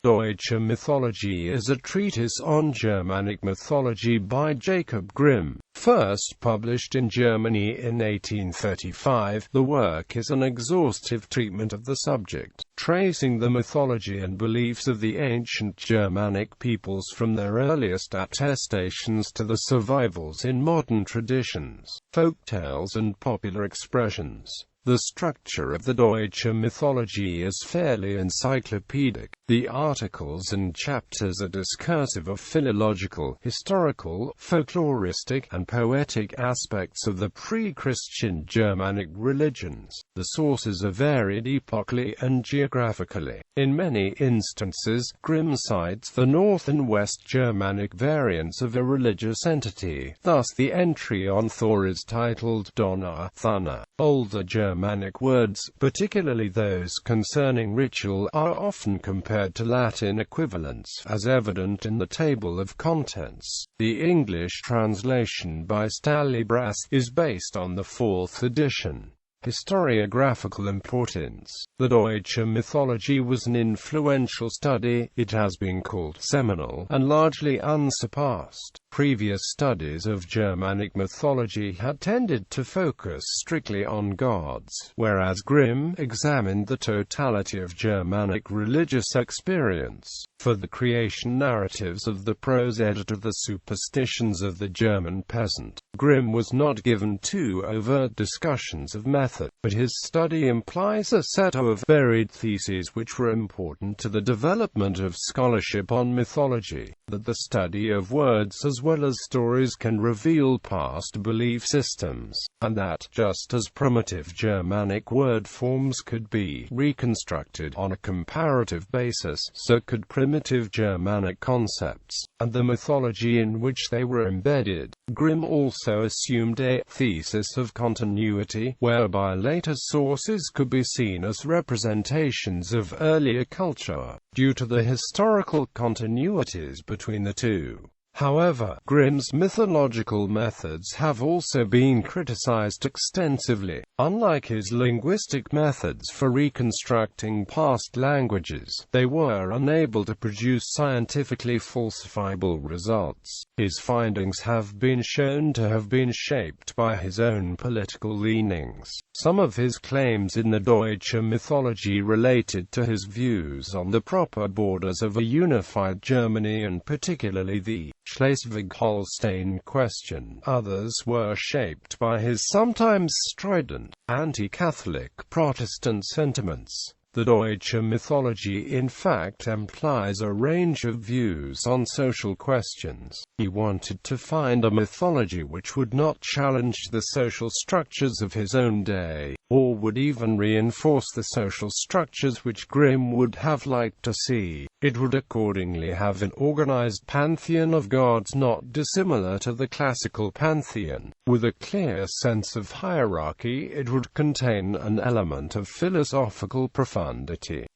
Deutsche Mythologie is a treatise on Germanic mythology by Jacob Grimm.First, published in Germany in 1835. The work is an exhaustive treatment of the subject, tracing the mythology and beliefs of the ancient Germanic peoples from their earliest attestations to the survivals in modern traditions, folktales and popular expressions. The structure of the Deutsche Mythologie is fairly encyclopaedic. The articles and chapters are discursive of philological, historical, folkloristic, and poetic aspects of the pre-Christian Germanic religions. The sources are varied epochally and geographically. In many instances, Grimm cites the North and West Germanic variants of a religious entity. Thus the entry on Thor is titled Donner, Thunder. Older Germanic words, particularly those concerning ritual, are often compared to Latin equivalents, as evident in the table of contents. The English translation by Stalibras is based on the 4th edition. Historiographical importance. The Deutsche Mythologie was an influential study. It has been called seminal and largely unsurpassed. Previous studies of Germanic mythology had tended to focus strictly on gods, whereas Grimm examined the totality of Germanic religious experience. For the creation narratives of the prose edit of the superstitions of the German peasant, Grimm was not given too overt discussions of method, but his study implies a set of buried theses which were important to the development of scholarship on mythology, that the study of words as well as stories can reveal past belief systems, and that, just as primitive Germanic word forms could be reconstructed on a comparative basis, so could primitive Germanic concepts, and the mythology in which they were embedded. Grimm also assumed a thesis of continuity, whereby later sources could be seen as representations of earlier culture, due to the historical continuities between the two. However, Grimm's mythological methods have also been criticized extensively. Unlike his linguistic methods for reconstructing past languages, they were unable to produce scientifically falsifiable results. His findings have been shown to have been shaped by his own political leanings. Some of his claims in the Deutsche Mythologie related to his views on the proper borders of a unified Germany and particularly the Schleswig-Holstein question. Others were shaped by his sometimes strident, anti-Catholic Protestant sentiments. The Deutsche Mythologie in fact implies a range of views on social questions. He wanted to find a mythology which would not challenge the social structures of his own day, or would even reinforce the social structures which Grimm would have liked to see. It would accordingly have an organized pantheon of gods not dissimilar to the classical pantheon. With a clear sense of hierarchy, it would contain an element of philosophical profundity.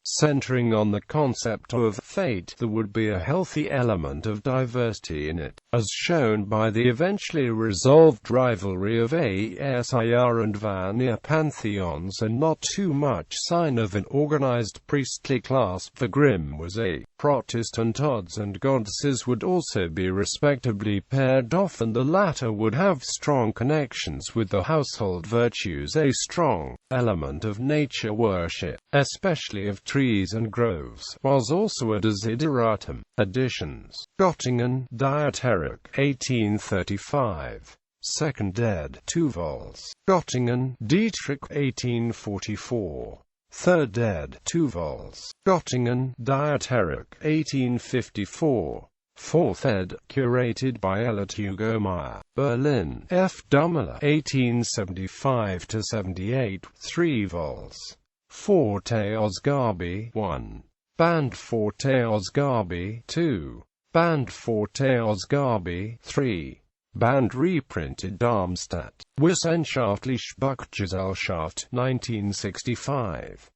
Centering on the concept of fate, there would be a healthy element of diversity in it, as shown by the eventually resolved rivalry of Asir and Vanir pantheons, and not too much sign of an organized priestly class. For Grimm was a Protestant. Gods and goddesses would also be respectably paired off, and the latter would have strong connections with the household virtues. A strong element of nature worship, especially of trees and groves, was also a desideratum. Additions. Göttingen, Dieterich, 1835. 2nd ed. 2 vols. Göttingen, Dietrich, 1844. 3rd ed. 2 vols. Göttingen, Dieterich, 1854. 4th ed. Curated by Elliot Hugo Meyer. Berlin, F. Dummeler, 1875–78. 3 vols. Folktales 1. Band Folktales 2. Band Folktales 3. Band reprinted Darmstadt, Wissenschaftliche Buchgesellschaft, 1965.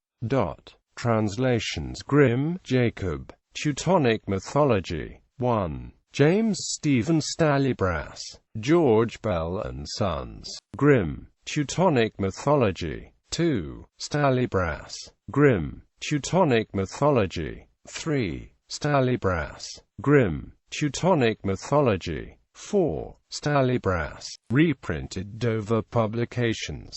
Translations. Grimm, Jacob. Teutonic Mythology. 1. James Stephen Stalibras, George Bell and Sons. Grimm, Teutonic Mythology. 2. Stalibras, Grimm, Teutonic Mythology. 3. Stalybras. Grimm. Teutonic Mythology. 4. Stalybras. Reprinted Dover Publications.